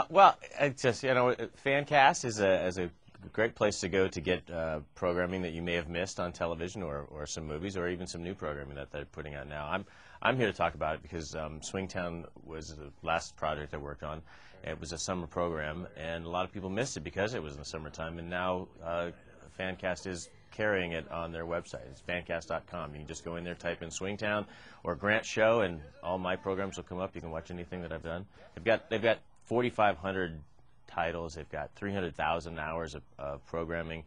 Well, it's just, Fancast is a great place to go to get programming that you may have missed on television or some movies or even some new programming that they're putting out now. I'm here to talk about it because Swingtown was the last project I worked on. It was a summer program, and a lot of people missed it because it was in the summertime, and now Fancast is carrying it on their website. It's fancast.com. You can just go in there, type in Swingtown or Grant Show, and all my programs will come up. You can watch anything that I've done. They've got 4,500 titles. They've got 300,000 hours of programming,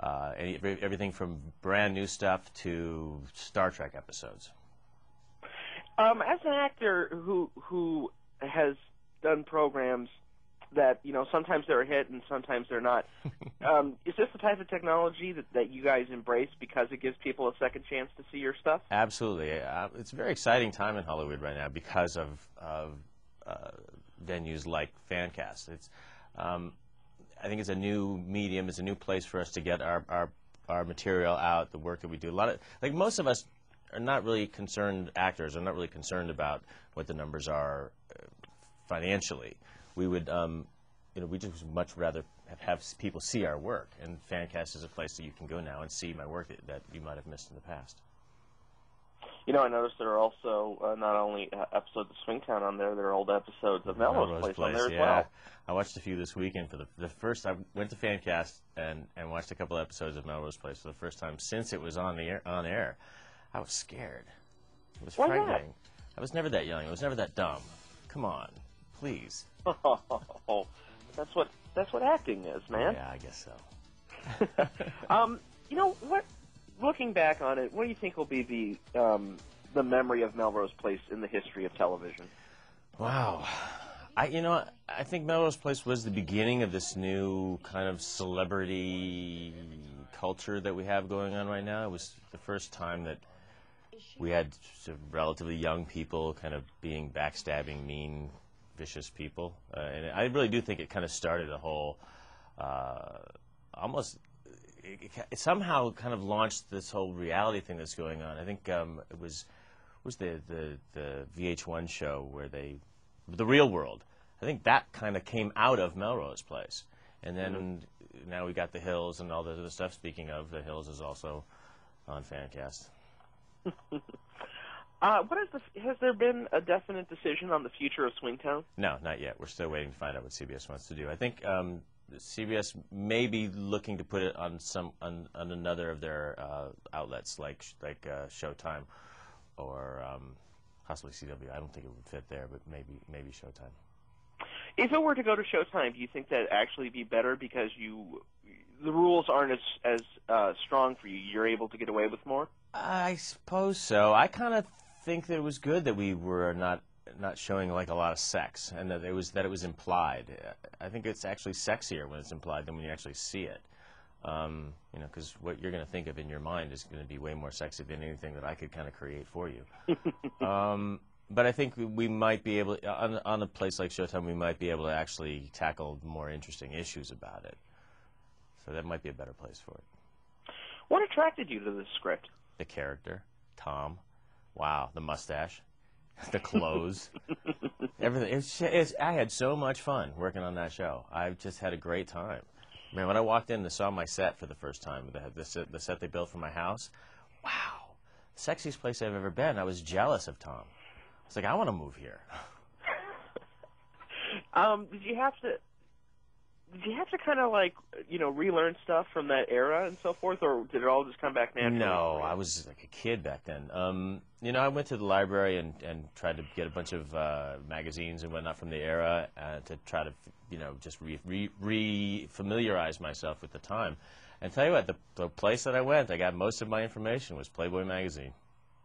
everything from brand new stuff to Star Trek episodes. As an actor who has done programs that, sometimes they're a hit and sometimes they're not, is this the type of technology that you guys embrace because it gives people a second chance to see your stuff? Absolutely. It's a very exciting time in Hollywood right now because of venues like Fancast. I think it's a new medium. It's a new place for us to get our material out, the work that we do. Most of us are not really concerned, actors are not really concerned about what the numbers are financially. We would, we just much rather have people see our work, and Fancast is a place that you can go now and see my work that you might have missed in the past. I noticed there are also not only episodes of Swingtown on there, there are old episodes of Melrose Place on there as well. I watched a few this weekend for the first. I went to Fancast and watched a couple episodes of Melrose Place for the first time since it was on air. I was scared. It was frightening. Not? I was never that young. I was never that dumb. Come on, please. Oh, that's what acting is, man. Yeah, I guess so. What? Looking back on it, what do you think will be the memory of Melrose Place in the history of television? Wow. I think Melrose Place was the beginning of this new kind of celebrity culture that we have going on right now. It was the first time that we had sort of relatively young people kind of being backstabbing, mean, vicious people. And I really do think it kind of started a whole almost... It somehow kind of launched this whole reality thing that's going on. I think it was the VH1 show where The Real World. I think that kind of came out of Melrose Place. And then now we got The Hills and all the other stuff. Speaking of, The Hills is also on Fancast. Has there been a definite decision on the future of Swingtown? No, not yet. We're still waiting to find out what CBS wants to do. I think CBS may be looking to put it on another of their outlets, like Showtime, or possibly CW. I don't think it would fit there, but maybe Showtime. If it were to go to Showtime, do you think that'd actually be better because the rules aren't as strong for you? You're able to get away with more? I suppose so. I kind of think that it was good that we were not showing like a lot of sex, and that it was implied. I think it's actually sexier when it's implied than when you actually see it. Because what you're going to think of in your mind is going to be way more sexy than anything that I could kind of create for you. But I think we might be able, on a place like Showtime, we might be able to actually tackle more interesting issues about it. So that might be a better place for it. What attracted you to this script? The character, Tom. Wow, the mustache. The clothes, everything. I had so much fun working on that show. I just had a great time. Man, when I walked in and saw my set for the first time, the set they built for my house, wow, sexiest place I've ever been. I was jealous of Tom. I was like, I want to move here. Did you have to kind of relearn stuff from that era and so forth, or did it all just come back naturally? No, I was like a kid back then. I went to the library and tried to get a bunch of magazines and whatnot from the era to try to, just re-familiarize myself with the time. And tell you what, the place that I went, I got most of my information was Playboy magazine.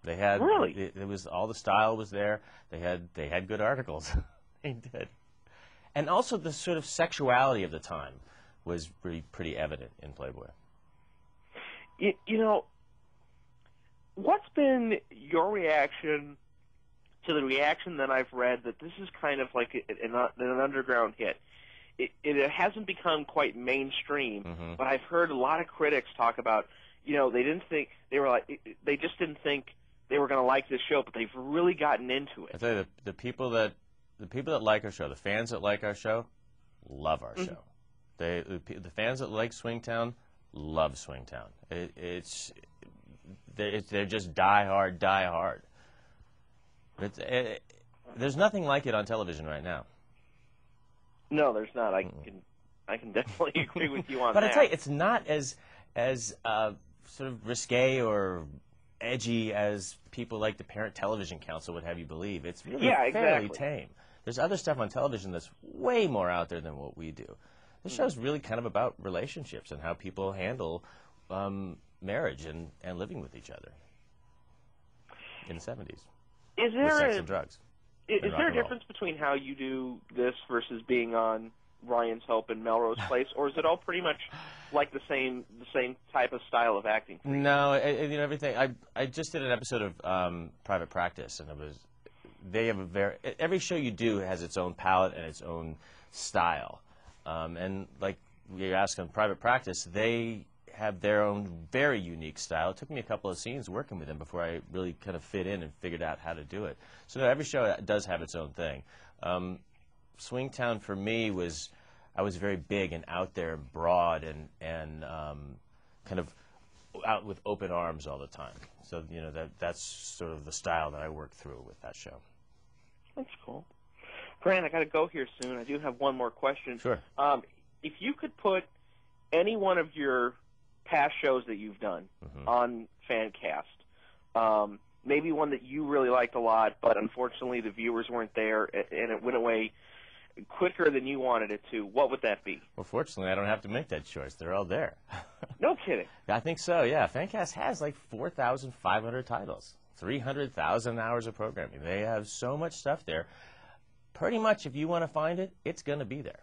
They had really, it was all the style was there. They had good articles. They did. And also the sort of sexuality of the time was pretty evident in Playboy. What's been your reaction to the reaction that I've read that this is kind of like an underground hit? It hasn't become quite mainstream, but I've heard a lot of critics talk about, they just didn't think they were going to like this show, but they've really gotten into it. I tell you, the people that like our show, the fans that like our show, love our show. The fans that like Swingtown love Swingtown. They're just die hard. There's nothing like it on television right now. No, there's not. I can definitely agree with you on but that. I tell you, it's not as sort of risque or edgy as people like the Parent Television Council would have you believe. It's really fairly tame. There's other stuff on television that's way more out there than what we do. This show's really kind of about relationships and how people handle marriage and living with each other in the 70s. Is there with sex and drugs? Is there a difference between how you do this versus being on Ryan's Hope and Melrose Place, or is it all pretty much like the same type of style of acting? No, everything. I just did an episode of Private Practice, and they have every show you do has its own palette and its own style, and like you asked on Private Practice, they have their own very unique style. It took me a couple of scenes working with them before I really kind of fit in and figured out how to do it. So no, every show does have its own thing. Swingtown for me I was very big and out there and broad and kind of out with open arms all the time. So that's sort of the style that I work through with that show. That's cool. Grant, I got to go here soon. I do have one more question. Sure. If you could put any one of your past shows that you've done on Fancast, maybe one that you really liked a lot, but unfortunately the viewers weren't there and it went away quicker than you wanted it to, what would that be? Well, fortunately, I don't have to make that choice. They're all there. No kidding. I think so, yeah. Fancast has like 4,500 titles, 300,000 hours of programming. They have so much stuff there. Pretty much, if you want to find it, it's going to be there.